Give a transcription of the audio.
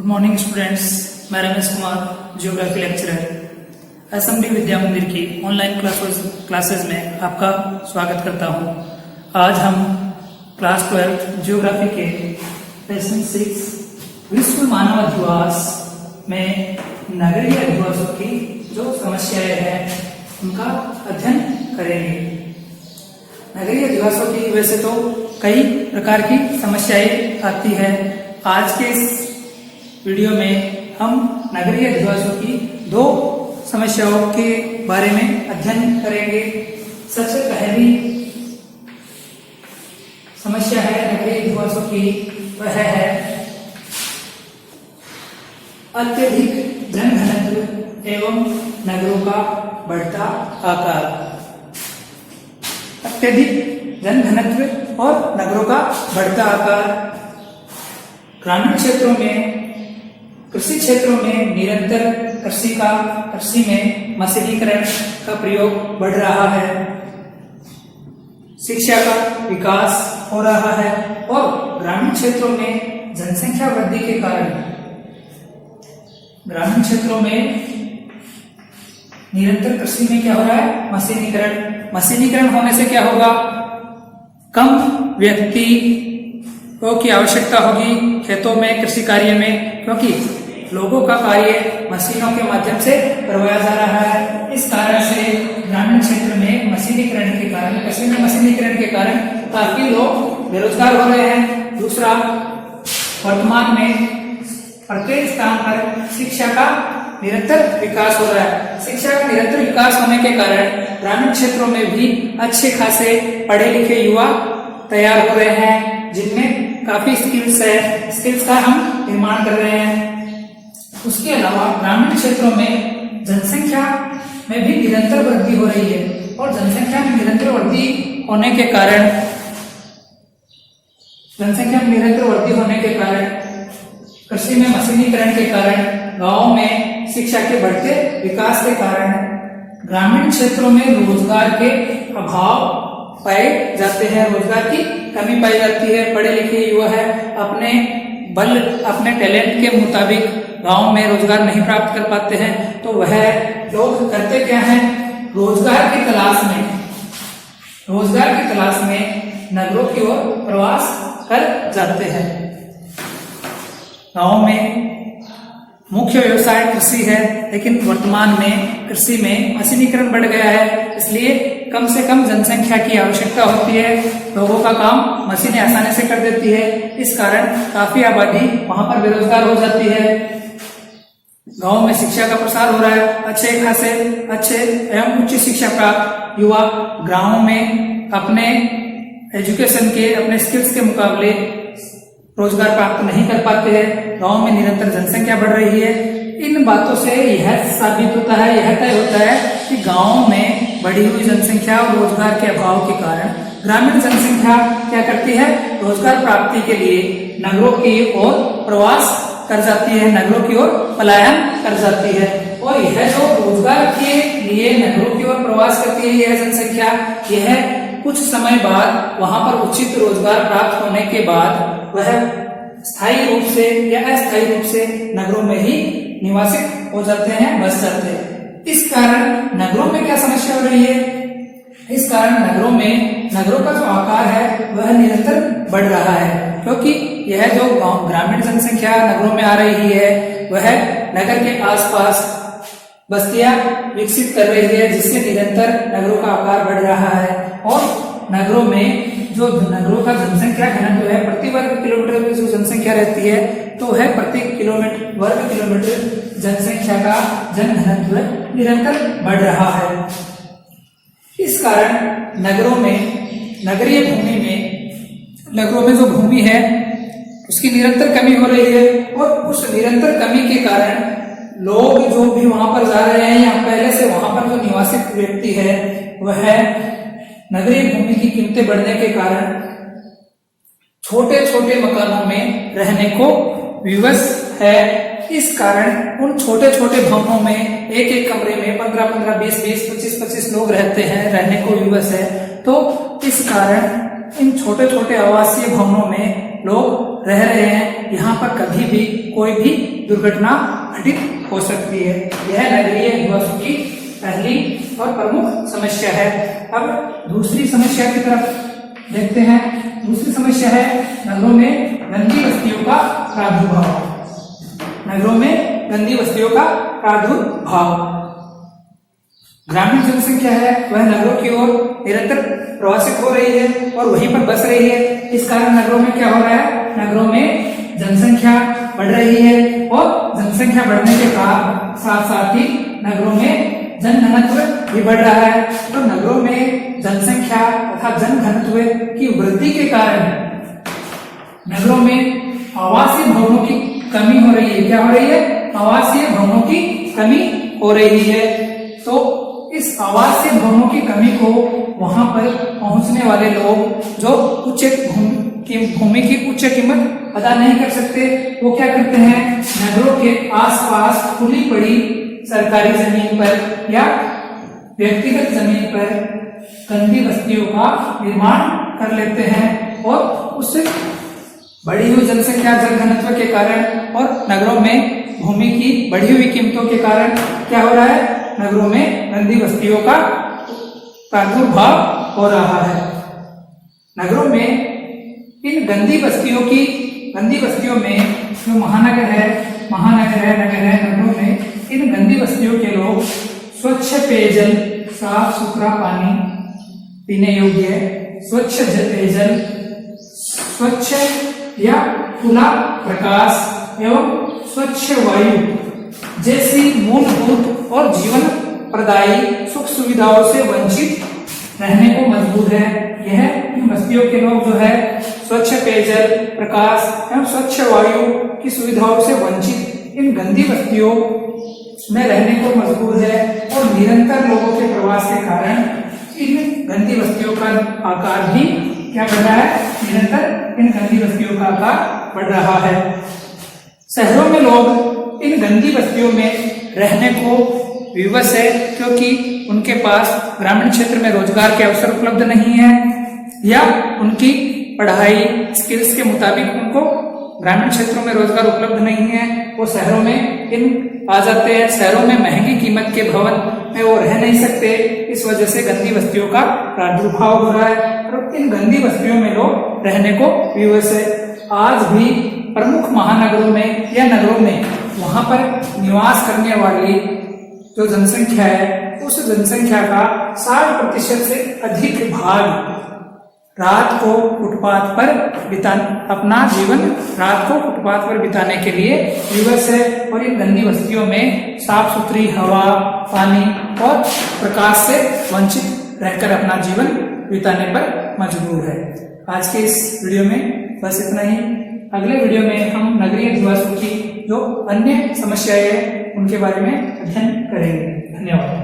Good morning students, मैं Ramesh Kumar, geography lecturer SMD Vidya Mandir की online classes में आपका स्वागत करता हूं। आज हम क्लास 12 ज्योग्राफी के लेसन 6 विश्व मानव अधिवास में नगरीय अधिवासों की जो समस्याएं हैं उनका अध्ययन करेंगे। नगरीय अधिवासों की वैसे तो कई प्रकार की समस्याएं आती है। आज के इस वीडियो में हम नगरीय अधिवासों की दो समस्याओं के बारे में अध्ययन करेंगे। सबसे पहली समस्या है नगरीय अधिवासों की, वह है अत्यधिक जनघनत्व एवं नगरों का बढ़ता आकार। अत्यधिक जनघनत्व और नगरों का बढ़ता आकार। ग्रामीण क्षेत्रों में, कृषि क्षेत्रों में निरंतर कृषि में मशीनीकरण का प्रयोग बढ़ रहा है। शिक्षा का विकास हो रहा है और ग्रामीण क्षेत्रों में जनसंख्या वृद्धि के कारण ग्रामीण क्षेत्रों में निरंतर कृषि में क्या हो रहा है? मशीनीकरण होने से क्या होगा? कम व्यक्ति की आवश्यकता होगी खेतों में, कृषि कार्य में, क्योंकि लोगों का कार्य मशीनों के माध्यम से करवाया जा रहा है। इस कारण से ग्रामीण क्षेत्र में मशीनीकरण के कारण, कृषि में मशीनीकरण के कारण काफी लोग बेरोजगार हो रहे हैं। दूसरा, वर्तमान में प्रत्येक स्थान पर शिक्षा का निरंतर विकास हो रहा है। शिक्षा का निरंतर विकास होने के कारण ग्रामीण क्षेत्रों में भी अच्छे खासे पढ़े लिखे युवा तैयार हो रहे हैं, जिनमें काफी स्किल्स का हम निर्माण कर रहे हैं। उसके अलावा ग्रामीण क्षेत्रों में जनसंख्या में भी निरंतर वृद्धि हो रही है और जनसंख्या में निरंतर वृद्धि होने के कारण कृषि में मशीनीकरण के कारण, गांवों में शिक्षा के बढ़ते विकास के कारण ग्रामीण क्षेत्रों में रोजगार के अभाव पाए जाते हैं, रोजगार की कमी पाई जाती है। पढ़े लिखे युवा है अपने टैलेंट के मुताबिक गांव में रोजगार नहीं प्राप्त कर पाते हैं, तो वह लोग करते क्या हैं? रोजगार की तलाश में नगरों की ओर प्रवास कर जाते हैं। गांव में मुख्य व्यवसाय कृषि है, लेकिन वर्तमान में कृषि में मशीनीकरण बढ़ गया है, इसलिए कम से कम जनसंख्या की आवश्यकता होती है। लोगों का काम मशीनें आसानी से कर देती है। इस कारण काफी आबादी वहां पर बेरोजगार हो जाती है। गांव में शिक्षा का प्रसार हो रहा है। अच्छे एवं उच्च शिक्षा प्राप्त युवा गांवों में अपने एजुकेशन के, अपने स्किल्स के मुकाबले रोजगार प्राप्त नहीं कर पाते हैं। गांव में निरंतर जनसंख्या बढ़ रही है। इन बातों से यह साबित होता है, यह तय होता है कि गांव में बढ़ी हुई जनसंख्या और रोजगार के अभाव के कारण ग्रामीण जनसंख्या क्या करती है? रोजगार प्राप्ति के लिए नगरों की ओर प्रवास कर जाती है, नगरों की ओर पलायन कर जाती है। और यह जो रोजगार के लिए नगरों की ओर प्रवास करती है यह जनसंख्या, यह कुछ समय बाद वहां पर उचित रोजगार प्राप्त होने के बाद वह स्थायी रूप से या अस्थायी रूप से नगरों में ही निवासित हो जाते हैं, बस जाते हैं। इस कारण नगरों में क्या समस्या हो रही है? इस कारण नगरों का जो आकार है वह निरंतर बढ़ रहा है, क्योंकि यह जो ग्रामीण जनसंख्या नगरों में आ रही है वह नगर के आसपास बस्तियां विकसित कर रही है, जिससे निरंतर नगरों का आकार बढ़ रहा है। और नगरों का जनसंख्या घनत्व है, प्रति वर्ग किलोमीटर में जो जनसंख्या रहती है, तो वह प्रति वर्ग किलोमीटर जनसंख्या का जनघनत्व निरंतर बढ़ रहा है। इस कारण नगरों में जो भूमि है उसकी निरंतर कमी हो रही है। और उस निरंतर कमी के कारण लोग जो भी वहां पर जा रहे हैं या पहले से वहां पर जो निवासित व्यक्ति है वह नगरीय भूमि की कीमतें बढ़ने के कारण छोटे छोटे मकानों में रहने को विवश है। इस कारण उन छोटे छोटे भवनों में एक एक कमरे में 15-15, 20-20, 25-25 लोग रहते हैं, रहने को विवश है। तो इस कारण इन छोटे छोटे आवासीय भवनों में लोग रह रहे हैं यहाँ पर कभी भी कोई भी दुर्घटना घटित हो सकती है। यह नगरीय निवासों की पहली और प्रमुख समस्या है। अब दूसरी समस्या की तरफ देखते हैं। दूसरी समस्या है नगरों में गंदी बस्तियों का प्रादुर्भाव। नगरों में गंदी बस्तियों का प्रादुर्भाव। ग्रामीण जनसंख्या है वह नगरों की ओर निरंतर प्रवासित हो रही है और वहीं पर बस रही है। इस कारण नगरों में क्या हो रहा है, नगरों में जनसंख्या बढ़ रही है और जनसंख्या बढ़ने के साथ साथ ही नगरों में जनघनत्व भी बढ़ रहा है। तो नगरों में जनसंख्या तथा जनघनत्व की वृद्धि के कारण नगरों में आवासीय भवनों की कमी हो रही है। क्या हो रही है, आवासीय भवनों की कमी हो रही है। तो इस आवासीय भवनों की कमी को वहां पर पहुंचने वाले लोग जो भूमि की उच्च कीमत अदा नहीं कर सकते, वो क्या करते हैं, नगरों के आसपास खुली पड़ी सरकारी जमीन पर या व्यक्तिगत जमीन पर गंदी बस्तियों का निर्माण कर लेते हैं और उससे बढ़ी हुई जनसंख्या जनघनत्व के कारण और नगरों में भूमि की बढ़ी हुई कीमतों के कारण क्या हो रहा है, नगरों में गंदी बस्तियों का प्रादुर्भाव हो रहा है। नगरों में इन गंदी बस्तियों में जो महानगर है, नगरों में इन गंदी बस्तियों के लोग स्वच्छ पेयजल, साफ सुथरा पानी पीने योग्य, स्वच्छ पेयजल, स्वच्छ या खुला प्रकाश एवं स्वच्छ वायु जैसी मूलभूत और जीवन प्रदायी सुख सुविधाओं से वंचित रहने को मजबूर है। यह इन बस्तियों के लोग जो है स्वच्छ पेयजल, प्रकाश एवं स्वच्छ वायु की सुविधाओं से वंचित इन गंदी बस्तियों में रहने को मजबूर है और निरंतर लोगों के प्रवास के कारण इन गंदी बस्तियों का आकार भी क्या बढ़ रहा है, निरंतर इन गंदी बस्तियों का आकार बढ़ रहा है। शहरों में लोग इन गंदी बस्तियों में रहने को विवश है क्योंकि उनके पास ग्रामीण क्षेत्र में रोजगार के अवसर उपलब्ध नहीं है या उनकी पढ़ाई स्किल्स के मुताबिक उनको ग्रामीण क्षेत्रों में रोजगार उपलब्ध नहीं है। वो शहरों में आ जाते हैं। शहरों में महंगी कीमत के भवन में वो रह नहीं सकते, इस वजह से गंदी बस्तियों का प्रादुर्भाव हो रहा है और इन गंदी बस्तियों में लोग रहने को विवश है। आज भी प्रमुख महानगरों में या नगरों में वहां पर निवास करने वाली जो जनसंख्या है, उस जनसंख्या का 60% से अधिक भाग रात को फुटपाथ पर अपना जीवन रात को फुटपाथ पर बिताने के लिए विवश है और इन गंदी बस्तियों में साफ सुथरी हवा, पानी और प्रकाश से वंचित रहकर अपना जीवन बिताने पर मजबूर है। आज के इस वीडियो में बस इतना ही। अगले वीडियो में हम नगरीय निवासों की जो अन्य समस्याएं हैं उनके बारे में अध्ययन करेंगे। धन्यवाद।